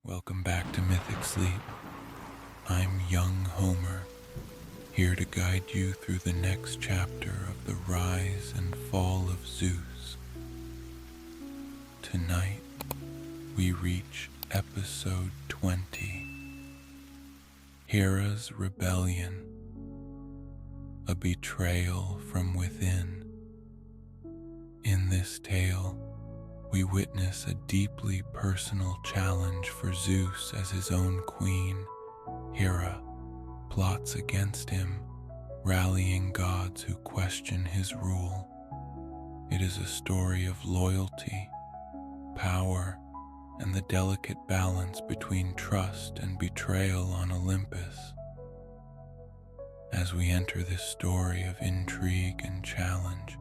Welcome back to Mythic Sleep. I'm young Homer, here to guide you through the next chapter of the rise and fall of Zeus. Tonight, we reach episode 20, Hera's Rebellion, a betrayal from within. In this tale, we witness a deeply personal challenge for Zeus as his own queen. Hera plots against him, rallying gods who question his rule. It is a story of loyalty, power, and the delicate balance between trust and betrayal on Olympus. As we enter this story of intrigue and challenge,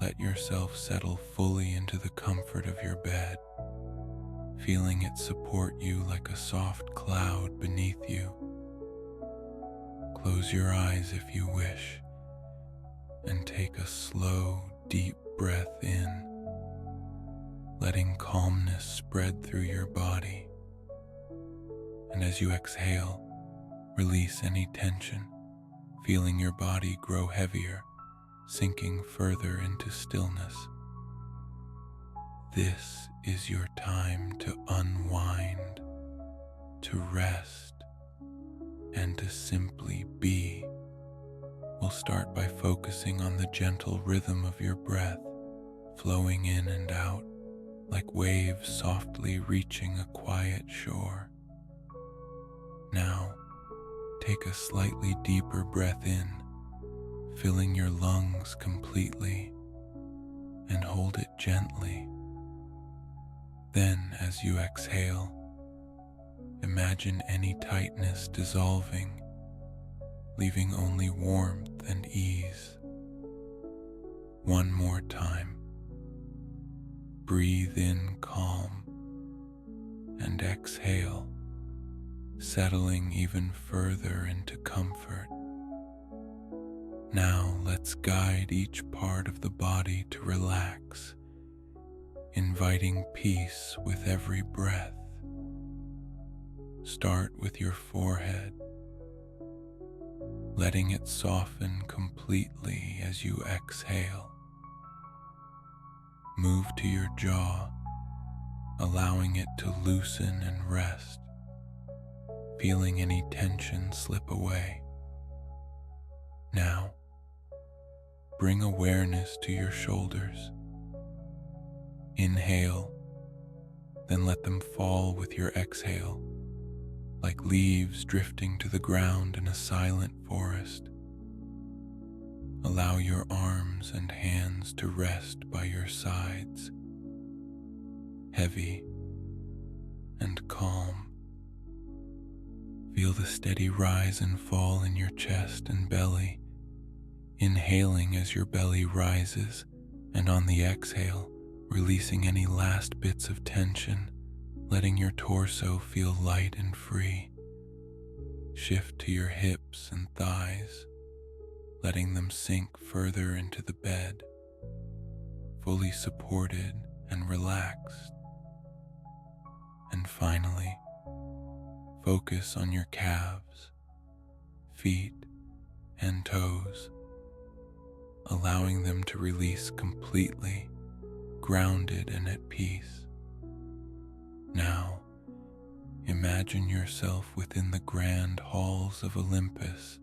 let yourself settle fully into the comfort of your bed, feeling it support you like a soft cloud beneath you. Close your eyes if you wish, and take a slow, deep breath in, letting calmness spread through your body. And as you exhale, release any tension, feeling your body grow heavier, sinking further into stillness. This is your time to unwind, to rest, and to simply be. We'll start by focusing on the gentle rhythm of your breath, flowing in and out like waves softly reaching a quiet shore. Now, take a slightly deeper breath in, filling your lungs completely, and hold it gently. Then, as you exhale, imagine any tightness dissolving, leaving only warmth and ease. One more time. Breathe in calm and exhale, settling even further into comfort. Now let's guide each part of the body to relax, inviting peace with every breath. Start with your forehead, letting it soften completely as you exhale. Move to your jaw, allowing it to loosen and rest, feeling any tension slip away. Now, bring awareness to your shoulders. Inhale, then let them fall with your exhale, like leaves drifting to the ground in a silent forest. Allow your arms and hands to rest by your sides, heavy and calm. Feel the steady rise and fall in your chest and belly, inhaling as your belly rises, and on the exhale, releasing any last bits of tension, letting your torso feel light and free. Shift to your hips and thighs, letting them sink further into the bed, fully supported and relaxed. And finally, focus on your calves, feet, and toes, allowing them to release completely, grounded and at peace. Now, imagine yourself within the grand halls of Olympus,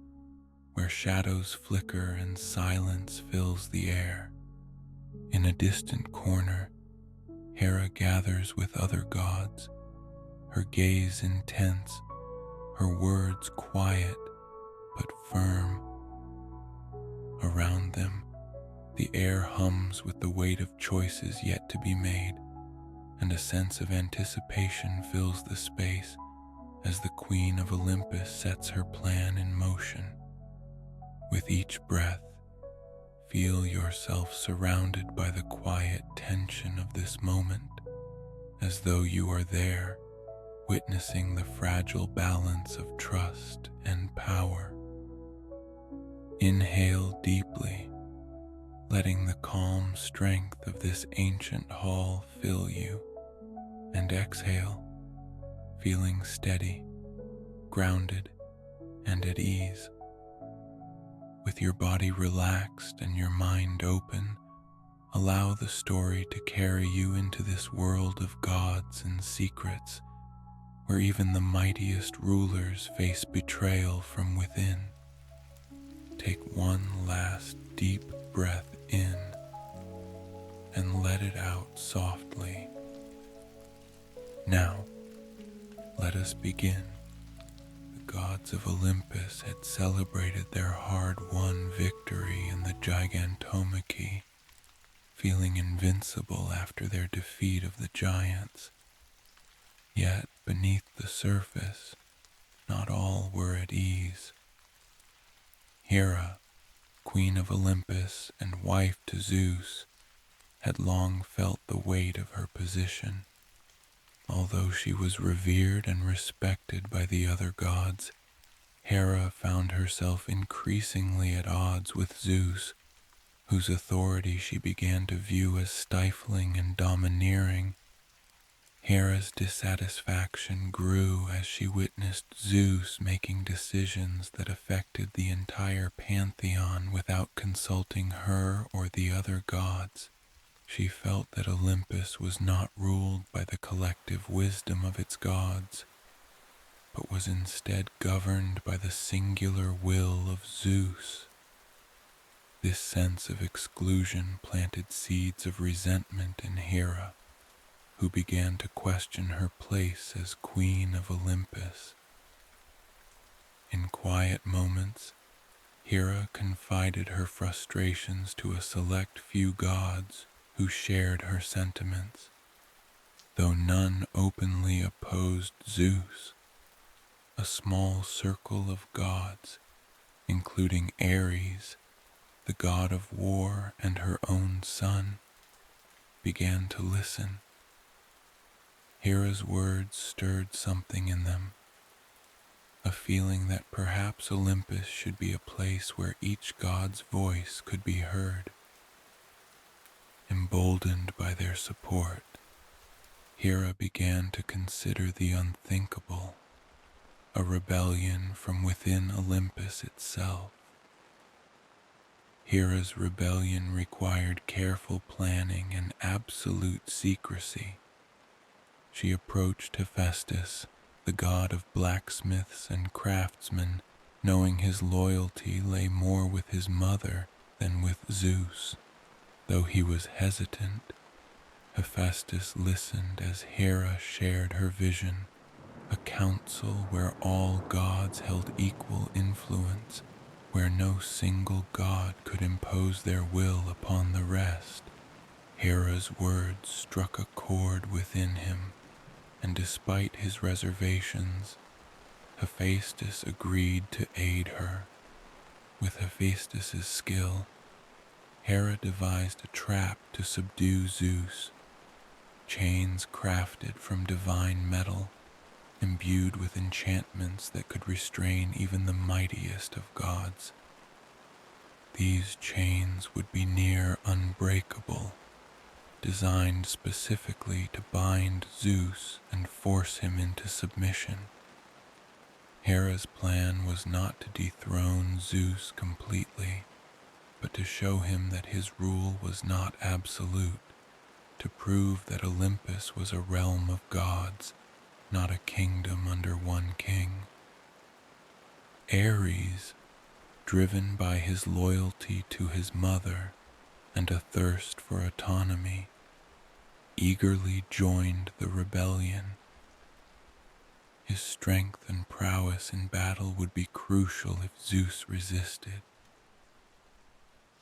where shadows flicker and silence fills the air. In a distant corner, Hera gathers with other gods, her gaze intense, her words quiet but firm. Around them, the air hums with the weight of choices yet to be made, and a sense of anticipation fills the space as the Queen of Olympus sets her plan in motion. With each breath, feel yourself surrounded by the quiet tension of this moment, as though you are there, witnessing the fragile balance of trust and power. Inhale deeply, letting the calm strength of this ancient hall fill you, and exhale, feeling steady, grounded, and at ease. With your body relaxed and your mind open, allow the story to carry you into this world of gods and secrets, where even the mightiest rulers face betrayal from within. Take one last deep breath in and let it out softly. Now, let us begin. The gods of Olympus had celebrated their hard-won victory in the Gigantomachy, feeling invincible after their defeat of the giants. Yet beneath the surface, not all were at ease. Hera, queen of Olympus and wife to Zeus, had long felt the weight of her position. Although she was revered and respected by the other gods, Hera found herself increasingly at odds with Zeus, whose authority she began to view as stifling and domineering. Hera's dissatisfaction grew as she witnessed Zeus making decisions that affected the entire pantheon without consulting her or the other gods. She felt that Olympus was not ruled by the collective wisdom of its gods, but was instead governed by the singular will of Zeus. This sense of exclusion planted seeds of resentment in Hera, who began to question her place as queen of Olympus. In quiet moments, Hera confided her frustrations to a select few gods who shared her sentiments, though none openly opposed Zeus. A small circle of gods, including Ares, the god of war, and her own son, began to listen. Hera's words stirred something in them, a feeling that perhaps Olympus should be a place where each god's voice could be heard. Emboldened by their support, Hera began to consider the unthinkable, a rebellion from within Olympus itself. Hera's rebellion required careful planning and absolute secrecy. She approached Hephaestus, the god of blacksmiths and craftsmen, knowing his loyalty lay more with his mother than with Zeus. Though he was hesitant, Hephaestus listened as Hera shared her vision, a council where all gods held equal influence, where no single god could impose their will upon the rest. Hera's words struck a chord within him, and despite his reservations, Hephaestus agreed to aid her. With Hephaestus's skill, Hera devised a trap to subdue Zeus, chains crafted from divine metal, imbued with enchantments that could restrain even the mightiest of gods. These chains would be near unbreakable, designed specifically to bind Zeus and force him into submission. Hera's plan was not to dethrone Zeus completely, but to show him that his rule was not absolute, to prove that Olympus was a realm of gods, not a kingdom under one king. Ares, driven by his loyalty to his mother and a thirst for autonomy, eagerly joined the rebellion. His strength and prowess in battle would be crucial if Zeus resisted.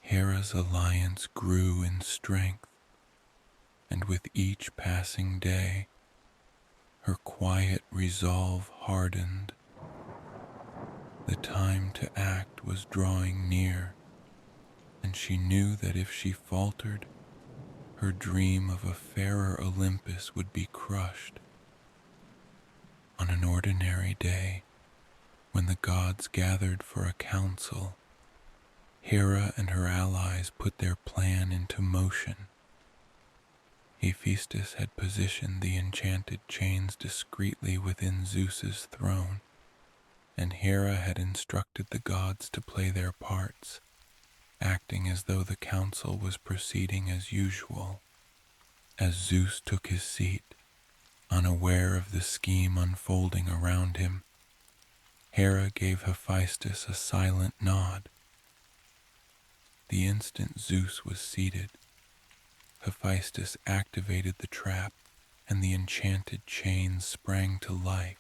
Hera's alliance grew in strength, and with each passing day, her quiet resolve hardened. The time to act was drawing near, and she knew that if she faltered, her dream of a fairer Olympus would be crushed. On an ordinary day, when the gods gathered for a council, Hera and her allies put their plan into motion. Hephaestus had positioned the enchanted chains discreetly within Zeus's throne, and Hera had instructed the gods to play their parts, acting as though the council was proceeding as usual. As Zeus took his seat, unaware of the scheme unfolding around him, Hera gave Hephaestus a silent nod. The instant Zeus was seated, Hephaestus activated the trap, and the enchanted chains sprang to life,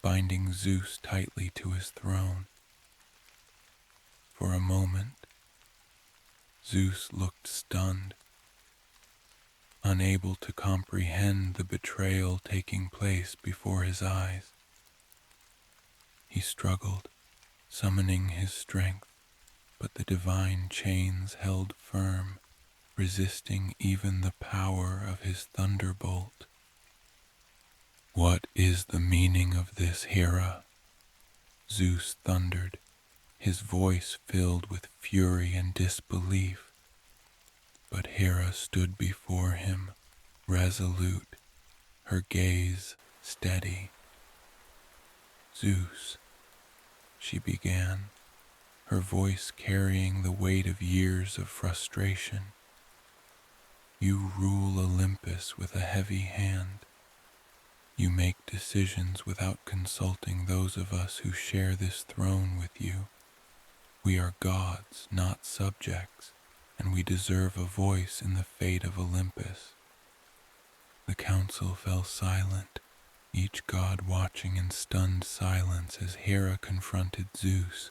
binding Zeus tightly to his throne. For a moment, Zeus looked stunned, unable to comprehend the betrayal taking place before his eyes. He struggled, summoning his strength, but the divine chains held firm, resisting even the power of his thunderbolt. "What is the meaning of this, Hera?" Zeus thundered, his voice filled with fury and disbelief. But Hera stood before him, resolute, her gaze steady. "Zeus," she began, her voice carrying the weight of years of frustration, "you rule Olympus with a heavy hand. You make decisions without consulting those of us who share this throne with you. We are gods, not subjects, and we deserve a voice in the fate of Olympus." The council fell silent, each god watching in stunned silence as Hera confronted Zeus.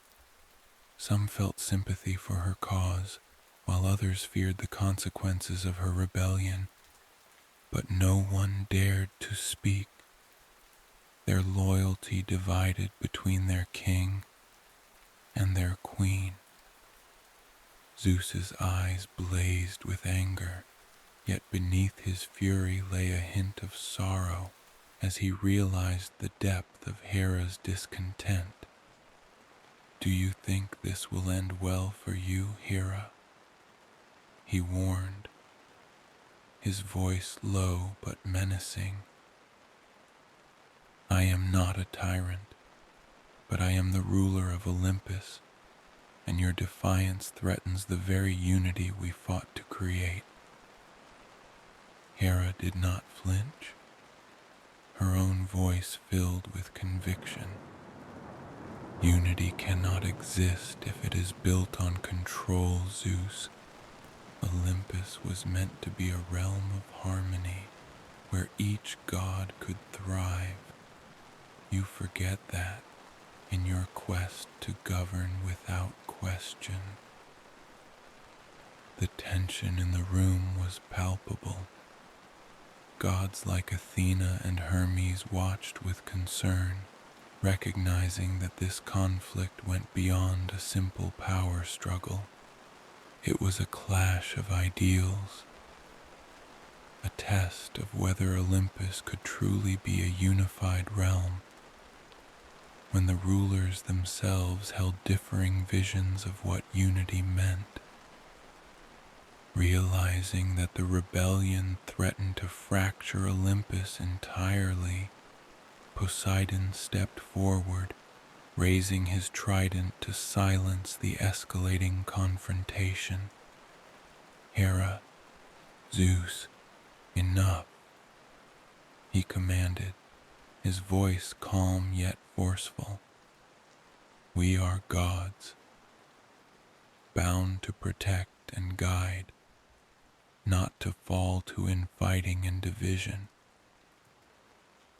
Some felt sympathy for her cause, while others feared the consequences of her rebellion. But no one dared to speak, their loyalty divided between their king and their queen. Zeus's eyes blazed with anger, yet beneath his fury lay a hint of sorrow as he realized the depth of Hera's discontent. "Do you think this will end well for you, Hera?" he warned, his voice low but menacing. "I am not a tyrant, but I am the ruler of Olympus, and your defiance threatens the very unity we fought to create." Hera did not flinch, her own voice filled with conviction. "Unity cannot exist if it is built on control, Zeus. Olympus was meant to be a realm of harmony, where each god could thrive. You forget that in your quest to govern without question." The tension in the room was palpable. Gods like Athena and Hermes watched with concern, recognizing that this conflict went beyond a simple power struggle. It was a clash of ideals, a test of whether Olympus could truly be a unified realm. When the rulers themselves held differing visions of what unity meant. Realizing that the rebellion threatened to fracture Olympus entirely, Poseidon stepped forward, raising his trident to silence the escalating confrontation. "Hera, Zeus, enough," he commanded, his voice calm yet forceful. "We are gods, bound to protect and guide, not to fall to infighting and division.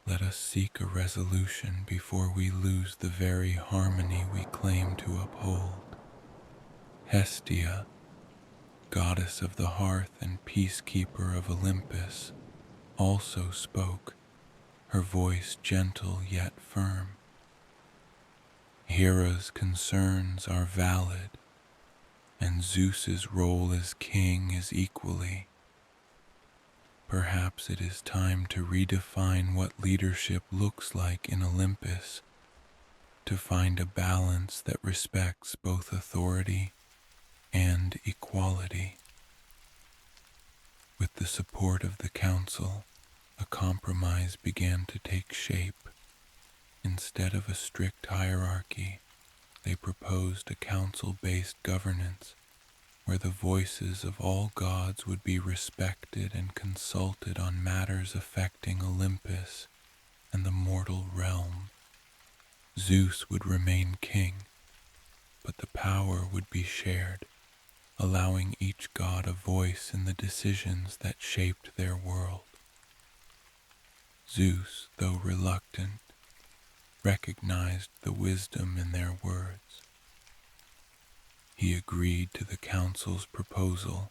Let us seek a resolution before we lose the very harmony we claim to uphold." Hestia, goddess of the hearth and peacekeeper of Olympus, also spoke, her voice gentle yet firm. "Hera's concerns are valid, and Zeus's role as king is equally. Perhaps it is time to redefine what leadership looks like in Olympus, to find a balance that respects both authority and equality." With the support of the council, a compromise began to take shape. Instead of a strict hierarchy, they proposed a council-based governance where the voices of all gods would be respected and consulted on matters affecting Olympus and the mortal realm. Zeus would remain king, but the power would be shared, allowing each god a voice in the decisions that shaped their world. Zeus, though reluctant, recognized the wisdom in their words. He agreed to the council's proposal,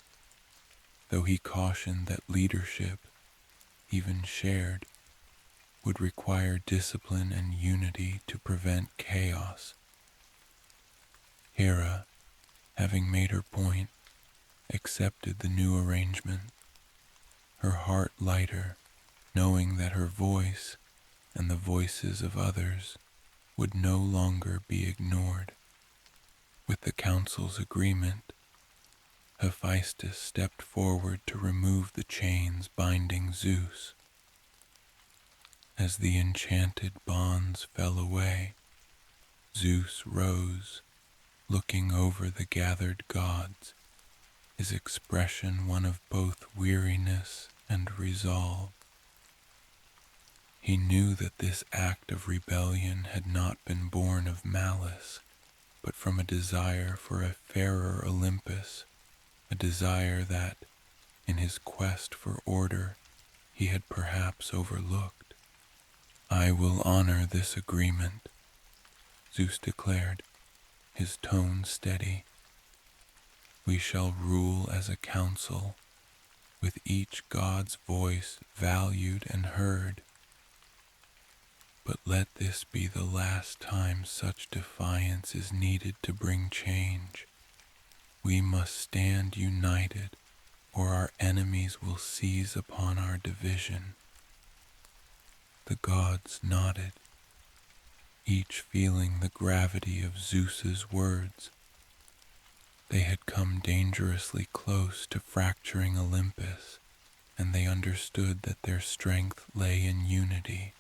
though he cautioned that leadership, even shared, would require discipline and unity to prevent chaos. Hera, having made her point, accepted the new arrangement, her heart lighter, knowing that her voice and the voices of others would no longer be ignored. With the council's agreement, Hephaestus stepped forward to remove the chains binding Zeus. As the enchanted bonds fell away, Zeus rose, looking over the gathered gods, his expression one of both weariness and resolve. He knew that this act of rebellion had not been born of malice, but from a desire for a fairer Olympus, a desire that, in his quest for order, he had perhaps overlooked. "I will honor this agreement," Zeus declared, his tone steady. "We shall rule as a council, with each god's voice valued and heard. But let this be the last time such defiance is needed to bring change. We must stand united, or our enemies will seize upon our division." The gods nodded, each feeling the gravity of Zeus's words. They had come dangerously close to fracturing Olympus, and they understood that their strength lay in unity,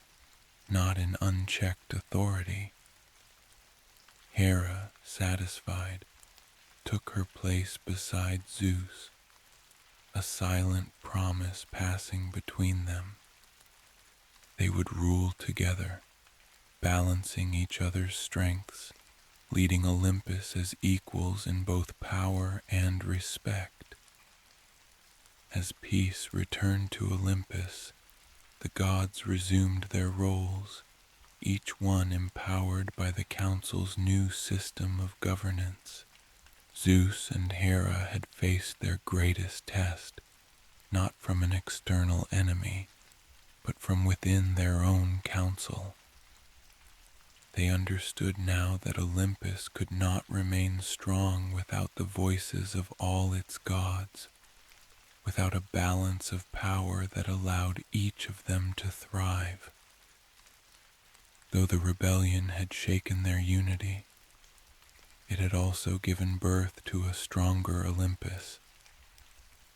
not in unchecked authority. Hera, satisfied, took her place beside Zeus, a silent promise passing between them. They would rule together, balancing each other's strengths, leading Olympus as equals in both power and respect. As peace returned to Olympus, the gods resumed their roles, each one empowered by the council's new system of governance. Zeus and Hera had faced their greatest test, not from an external enemy, but from within their own council. They understood now that Olympus could not remain strong without the voices of all its gods, without a balance of power that allowed each of them to thrive. Though the rebellion had shaken their unity, it had also given birth to a stronger Olympus,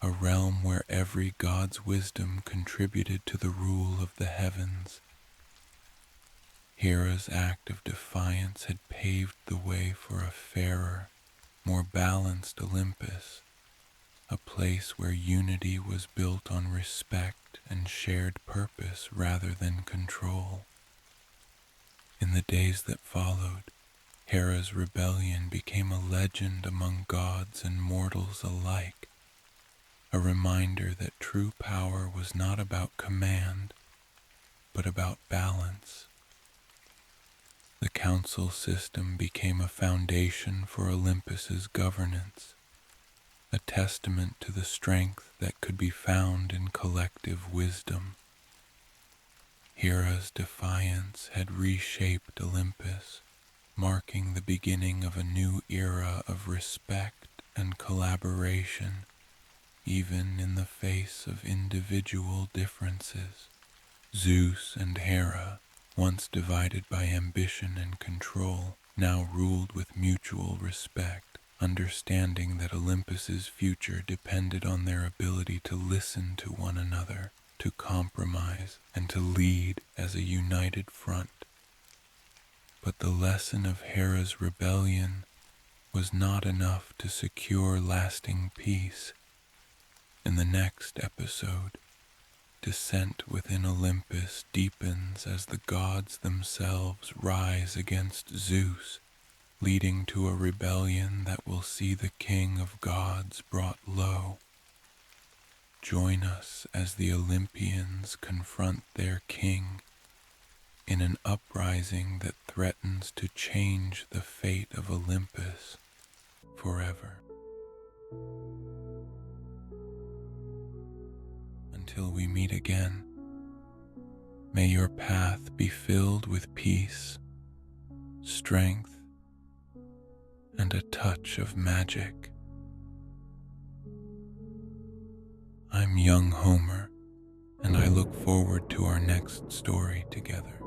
a realm where every god's wisdom contributed to the rule of the heavens. Hera's act of defiance had paved the way for a fairer, more balanced Olympus, a place where unity was built on respect and shared purpose rather than control. In the days that followed, Hera's rebellion became a legend among gods and mortals alike, a reminder that true power was not about command, but about balance. The council system became a foundation for Olympus's governance, a testament to the strength that could be found in collective wisdom. Hera's defiance had reshaped Olympus, marking the beginning of a new era of respect and collaboration, even in the face of individual differences. Zeus and Hera, once divided by ambition and control, now ruled with mutual respect. understanding that Olympus's future depended on their ability to listen to one another, to compromise, and to lead as a united front. But the lesson of Hera's rebellion was not enough to secure lasting peace. In the next episode, dissent within Olympus deepens as the gods themselves rise against Zeus, leading to a rebellion that will see the king of gods brought low. Join us as the Olympians confront their king in an uprising that threatens to change the fate of Olympus forever. Until we meet again, may your path be filled with peace, strength, and a touch of magic. I'm young Homer, and I look forward to our next story together.